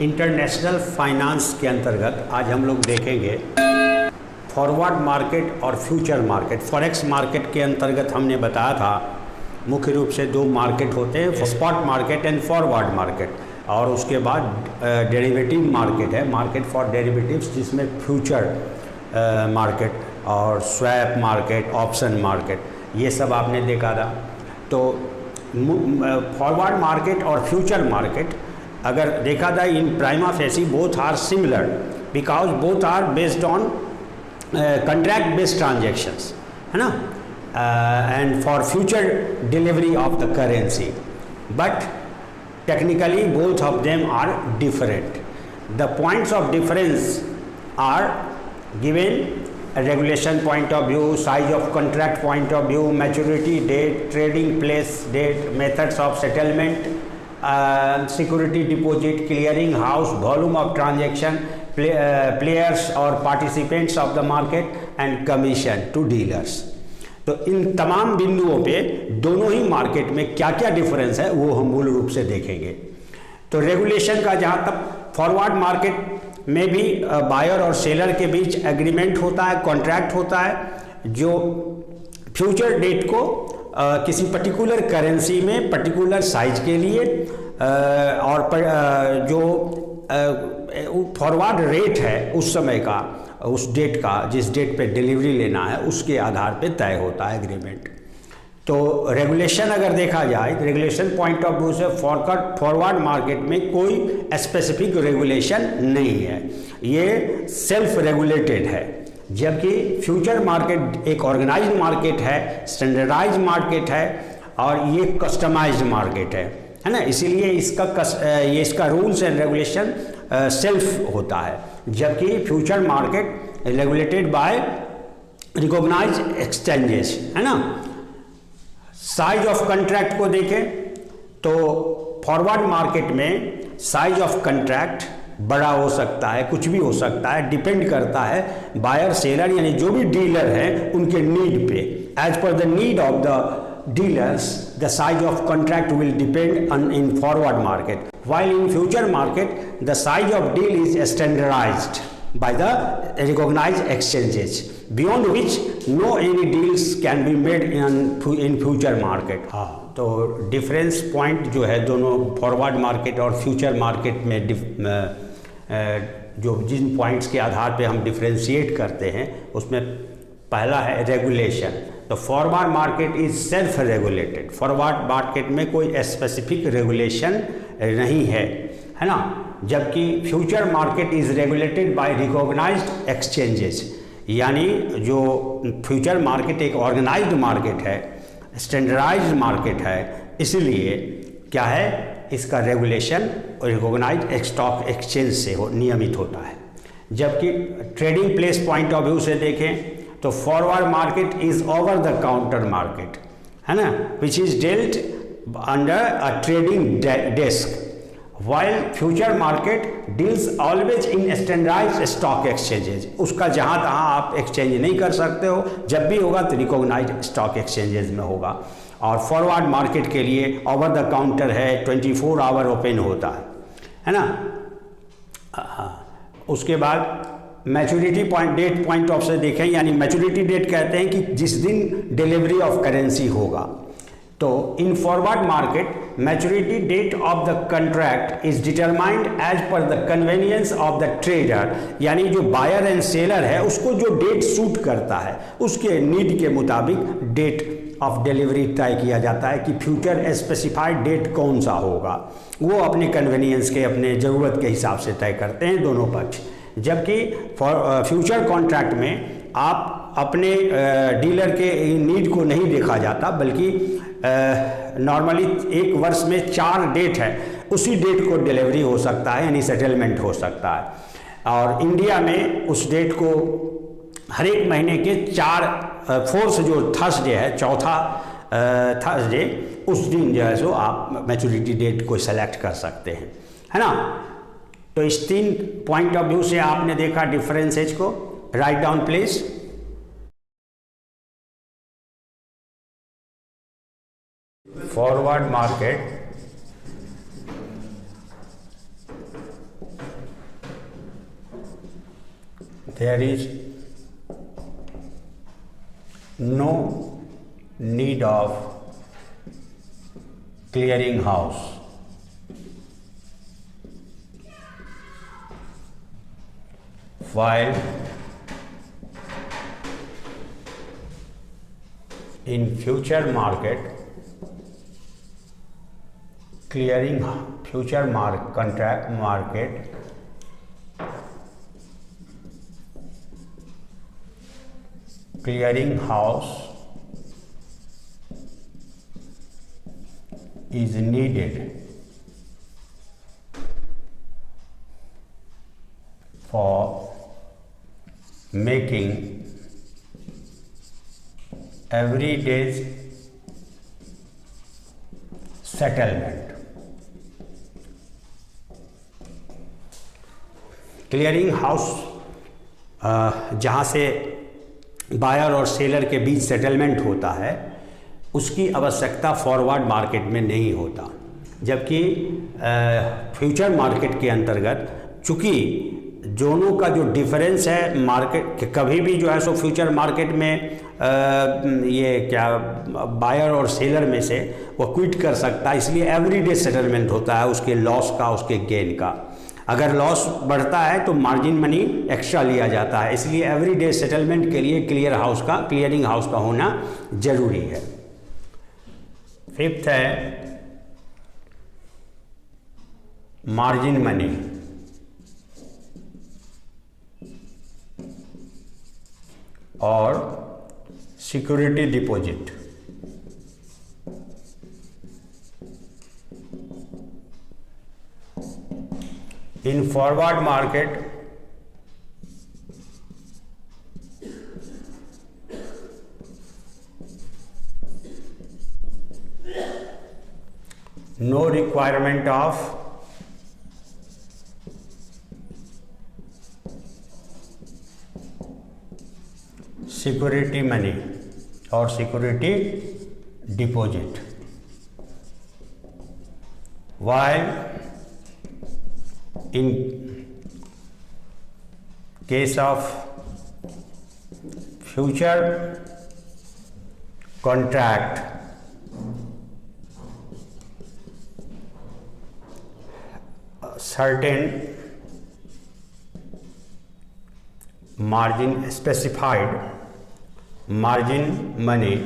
International finance के अंतर्गत आज हम लोग देखेंगे फॉरवर्ड मार्केट और फ्यूचर मार्केट। फॉरेक्स मार्केट के अंतर्गत हमने बताया था मुख्य रूप से दो मार्केट होते हैं, spot market and forward market, और उसके बाद डेरिवेटिव मार्केट है, मार्केट फॉर डेरिवेटिव्स, जिसमें फ्यूचर मार्केट और स्वैप मार्केट, ऑप्शन मार्केट, ये सब आपने देखा था। तो फॉरवर्ड मार्केट और फ्यूचर मार्केट अगर देखा जाए in prima facie both are similar because both are based on contract based transactions, है ना, and for future delivery of the currency, but technically both of them are different. The points of difference are given regulation point of view, size of contract point of view, maturity date, trading place date, methods of settlement, security deposit, clearing house, volume of transaction, players or participants of the market, and commission to dealers। तो इन तमाम बिंदुओं पे दोनों ही market में क्या क्या difference है वो हम मूल रूप से देखेंगे। तो रेगुलेशन का जहाँ तक फॉरवर्ड मार्केट में भी बायर और सेलर के बीच एग्रीमेंट होता है, कॉन्ट्रैक्ट होता है, जो फ्यूचर डेट को किसी पर्टिकुलर करेंसी में पर्टिकुलर साइज के लिए और जो फॉरवर्ड रेट है उस समय का, उस डेट का, जिस डेट पे डिलीवरी लेना है उसके आधार पे तय होता है एग्रीमेंट। तो रेगुलेशन अगर देखा जाए तो रेगुलेशन पॉइंट ऑफ व्यू से फॉरवर्ड मार्केट में कोई स्पेसिफिक रेगुलेशन नहीं है, ये सेल्फ रेगुलेटेड है, जबकि फ्यूचर मार्केट एक ऑर्गेनाइज्ड मार्केट है, स्टैंडर्डाइज्ड मार्केट है और ये कस्टमाइज्ड मार्केट है ना, इसीलिए इसका रूल्स एंड रेगुलेशन सेल्फ होता है, जबकि future market regulated by recognised exchanges, है ना। साइज ऑफ कंट्रैक्ट को देखें तो फॉरवर्ड मार्केट में साइज ऑफ कंट्रैक्ट बड़ा हो सकता है, कुछ भी हो सकता है, डिपेंड करता है बायर सेलर यानी जो भी डीलर हैं उनके नीड पे। As per the need of the dealers the size of contract will depend on in forward market, while in future market the size of deal is standardized by the recognized exchanges, beyond which no any deals can be made in future market। हाँ, तो difference point जो है दोनों forward market और future market में जो जिन points के आधार पे हम डिफ्रेंशिएट करते हैं उसमें पहला है रेगुलेशन। तो forward market is self regulated, forward market में कोई स्पेसिफिक रेगुलेशन नहीं है ना, जबकि future market is regulated by recognised exchanges, यानी जो फ्यूचर मार्केट एक ऑर्गेनाइज्ड मार्केट है, स्टैंडर्डाइज्ड मार्केट है, इसलिए क्या है इसका रेगुलेशन रिकॉग्नाइज्ड स्टॉक एक्सचेंज से नियमित होता है। जबकि trading place point of view से देखें तो forward market is over the counter market, है ना, which is dealt under a trading desk, while future market deals always in standardised stock exchanges. उसका जहाँ तहाँ आप एक्सचेंज नहीं कर सकते हो, जब भी होगा तो रिकॉग्नाइज्ड स्टॉक एक्सचेंजेज में होगा। और फॉरवर्ड मार्केट के लिए ओवर द काउंटर है, 24 आवर ओपन होता है ना। उसके बाद मैच्योरिटी डेट पॉइंट ऑफ से देखें, यानी मैच्योरिटी डेट कहते हैं कि जिस दिन डिलीवरी ऑफ करेंसी होगा। तो in forward market maturity date of the contract is determined as per the convenience of the trader, यानी जो बायर एंड सेलर है उसको जो डेट सूट करता है उसके नीड के मुताबिक डेट ऑफ डिलीवरी तय किया जाता है कि फ्यूचर स्पेसिफाइड डेट कौन सा होगा, वो अपने कन्वेनियंस के, अपने ज़रूरत के हिसाब से तय करते हैं दोनों पक्ष। जबकि फ्यूचर कॉन्ट्रैक्ट में आप अपने डीलर के नीड को नहीं देखा जाता, बल्कि नॉर्मली एक वर्ष में 4 डेट है, उसी डेट को डिलीवरी हो सकता है यानी सेटलमेंट हो सकता है। और इंडिया में उस डेट को हर एक महीने के 4 जो थर्सडे है, चौथा थर्सडे, उस दिन जो है सो आप मैच्योरिटी डेट को सेलेक्ट कर सकते हैं, है ना। तो इस 3 पॉइंट ऑफ व्यू से आपने देखा डिफरेंसेज को। Write down please. Forward market there is no need of clearing house. While in future market, contract market, clearing house is needed for making everyday settlement. Clearing house जहाँ से buyer और seller के बीच settlement होता है, उसकी आवश्यकता forward market में नहीं होता, जबकि फ्यूचर मार्केट के अंतर्गत चूँकि दोनों का जो डिफरेंस है मार्केट, कभी भी जो है सो फ्यूचर मार्केट में ये क्या बायर और सेलर में से वो क्विट कर सकता है, इसलिए एवरीडे सेटलमेंट होता है उसके लॉस का, उसके गेन का। अगर लॉस बढ़ता है तो मार्जिन मनी एक्स्ट्रा लिया जाता है, इसलिए एवरीडे सेटलमेंट के लिए क्लियरिंग हाउस का होना जरूरी है। फिफ्थ है मार्जिन मनी। और security deposit. In forward market, no requirement of security money or security deposit, while in case of future contract, certain margin, specified margin money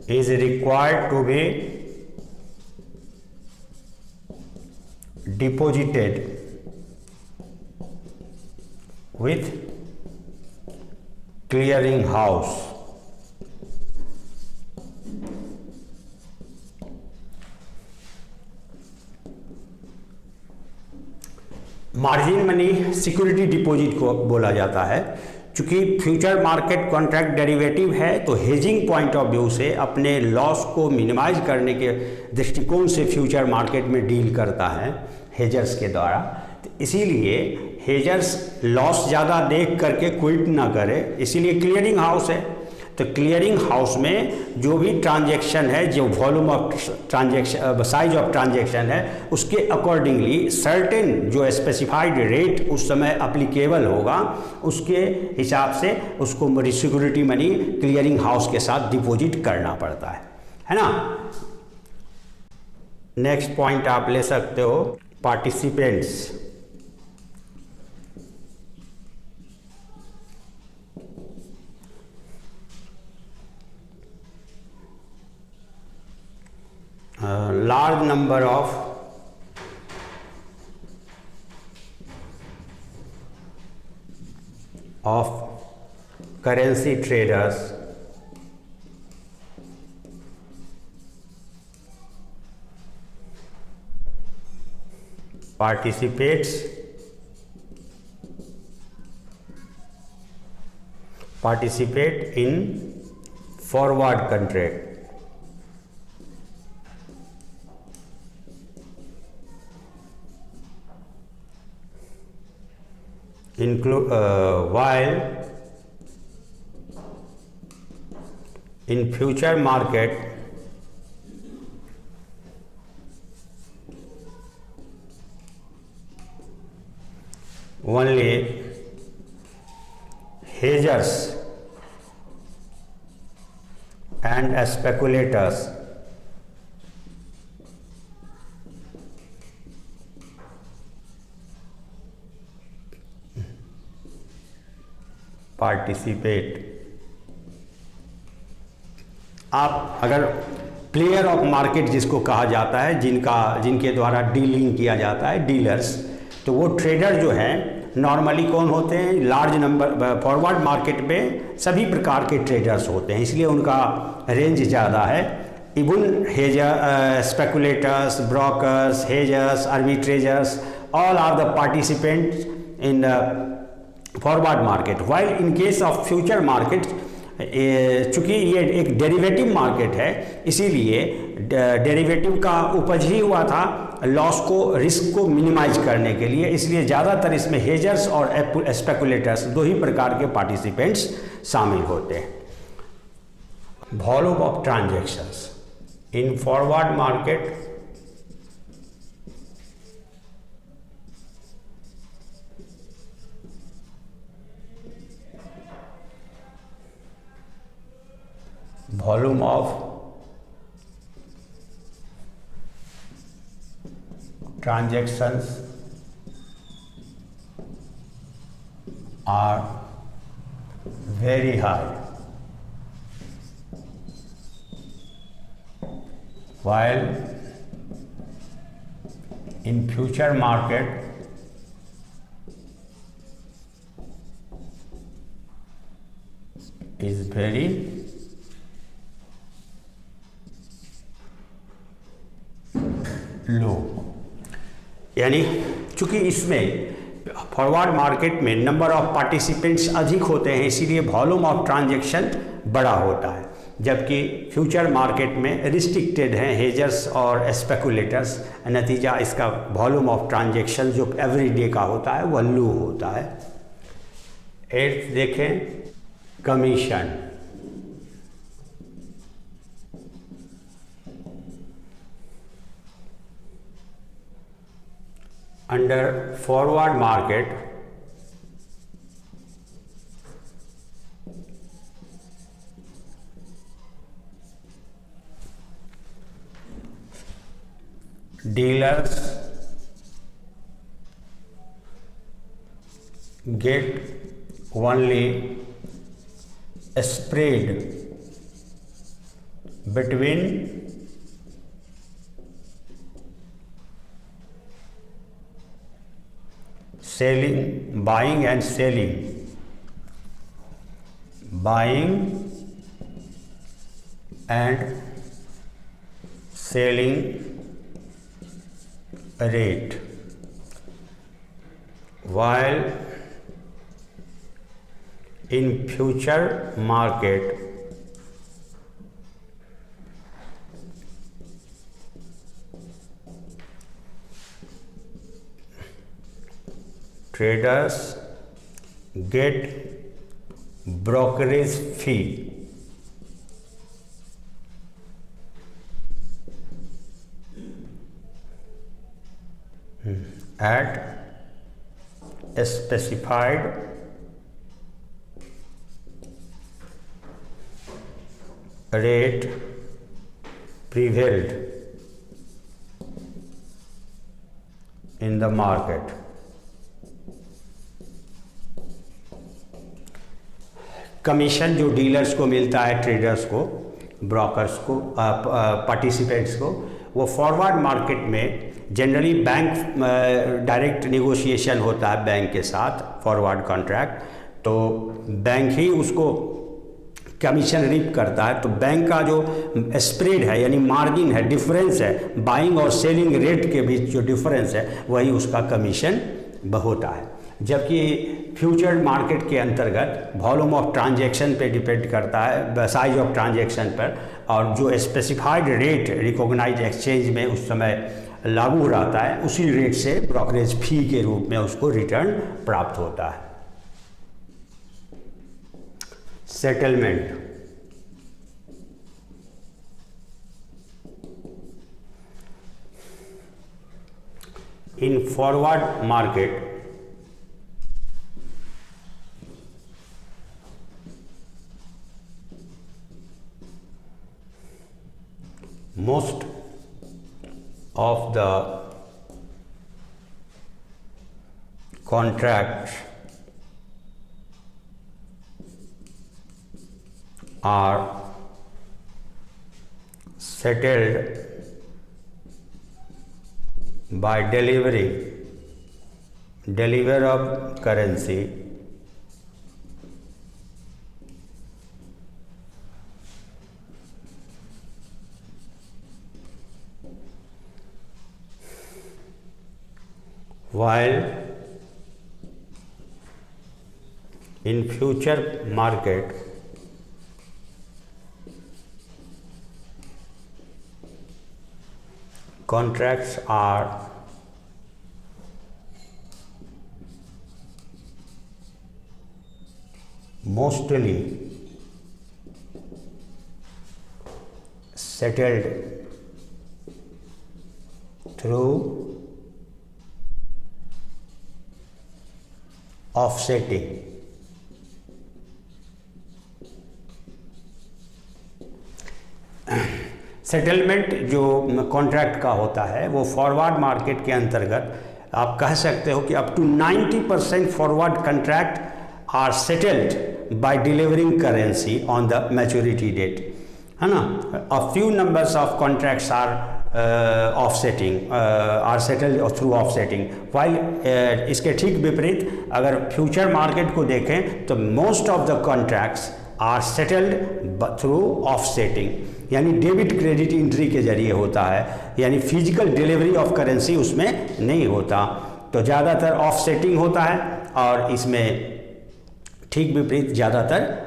is required to be deposited with clearing house. Margin money security deposit को बोला जाता है। चूँकि future market contract derivative है तो hedging point of view से अपने loss को मिनिमाइज करने के दृष्टिकोण से फ्यूचर मार्केट में डील करता है हेजर्स के द्वारा। तो इसीलिए हेजर्स लॉस ज़्यादा देख करके क्विट ना करे, इसीलिए क्लियरिंग हाउस है। तो क्लियरिंग हाउस में जो भी ट्रांजैक्शन है, जो volume of transaction, size of transaction है, उसके अकॉर्डिंगली सर्टेन जो स्पेसिफाइड रेट उस समय अप्लीकेबल होगा, उसके हिसाब से उसको सिक्योरिटी मनी क्लियरिंग हाउस के साथ डिपॉजिट करना पड़ता है ना। नेक्स्ट पॉइंट आप ले सकते हो participants. Large number of currency traders participate in forward contract. While In future market, only hedgers and speculators participate। आप अगर प्लेयर ऑफ मार्केट जिसको कहा जाता है, जिनके द्वारा डीलिंग किया जाता है, डीलर्स, तो वो ट्रेडर जो है नॉर्मली कौन होते हैं? Large number. फॉरवर्ड मार्केट में सभी प्रकार के ट्रेडर्स होते हैं, इसलिए उनका रेंज ज़्यादा है। Even hedger, speculators, brokers, hedgers, arbitrageurs, all are the participants in the forward market. While in case of future market, चूँकि ये एक डेरिवेटिव मार्केट है, इसीलिए डेरिवेटिव का उपज ही हुआ था लॉस को, रिस्क को मिनिमाइज करने के लिए, इसलिए ज़्यादातर इसमें हेजर्स और स्पेकुलेटर्स दो ही प्रकार के पार्टिसिपेंट्स शामिल होते हैं। Volume of transactions in forward market, volume of transactions are very high, while in future market is very लो। यानी चूँकि इसमें फॉरवर्ड मार्केट में नंबर ऑफ पार्टिसिपेंट्स अधिक होते हैं, इसीलिए वॉल्यूम ऑफ ट्रांजैक्शन बड़ा होता है, जबकि फ्यूचर मार्केट में रिस्ट्रिक्टेड हैं हेजर्स और स्पेकुलेटर्स। नतीजा इसका वॉल्यूम ऑफ ट्रांजैक्शन जो एवरी डे का होता है वह लो होता है। एट्थ देखें, commission. Under forward market, dealers get only a spread between selling, buying and selling, buying and selling rate, while in future market traders get brokerage fee at a specified rate prevailed in the market। Commission जो dealers को मिलता है, traders को, brokers को, participants को, वो forward market में generally bank direct negotiation होता है बैंक के साथ, फॉरवर्ड कॉन्ट्रैक्ट, तो बैंक ही उसको कमीशन रिप करता है। तो बैंक का जो स्प्रेड है यानी मार्जिन है, डिफरेंस है, बाइंग और सेलिंग रेट के बीच जो डिफरेंस है वही उसका कमीशन होता है। जबकि फ्यूचर मार्केट के अंतर्गत वॉल्यूम ऑफ ट्रांजैक्शन पे डिपेंड करता है, साइज ऑफ ट्रांजैक्शन पर, और जो स्पेसिफाइड रेट रिकॉग्नाइज एक्सचेंज में उस समय लागू रहता है, उसी रेट से ब्रोकरेज फी के रूप में उसको रिटर्न प्राप्त होता है। Settlement, in forward market most of the contracts are settled by deliver of currency while in future market contracts are mostly settled through offsetting. Settlement जो कॉन्ट्रैक्ट का होता है वो फॉरवर्ड मार्केट के अंतर्गत आप कह सकते हो कि up to 90% forward contract are settled by delivering currency on the maturity date, है ना। A few numbers of contracts are offsetting are settled through offsetting, while इसके ठीक विपरीत अगर फ्यूचर मार्केट को देखें तो most of the contracts are settled through offsetting, यानी डेबिट क्रेडिट एंट्री के जरिए होता है, यानी फिजिकल डिलीवरी ऑफ करेंसी उसमें नहीं होता। तो ज़्यादातर ऑफसेटिंग होता है और इसमें ठीक विपरीत ज़्यादातर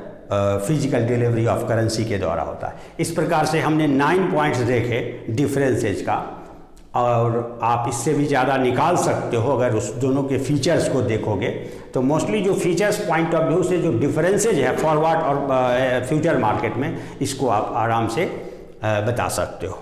फिजिकल डिलीवरी ऑफ करेंसी के द्वारा होता है। इस प्रकार से हमने 9 पॉइंट्स देखे डिफरेंसेज का, और आप इससे भी ज़्यादा निकाल सकते हो अगर उस दोनों के फीचर्स को देखोगे। तो मोस्टली जो फीचर्स पॉइंट ऑफ व्यू से जो डिफरेंसेज है फॉरवर्ड और फ्यूचर मार्केट में, इसको आप आराम से बता सकते हो।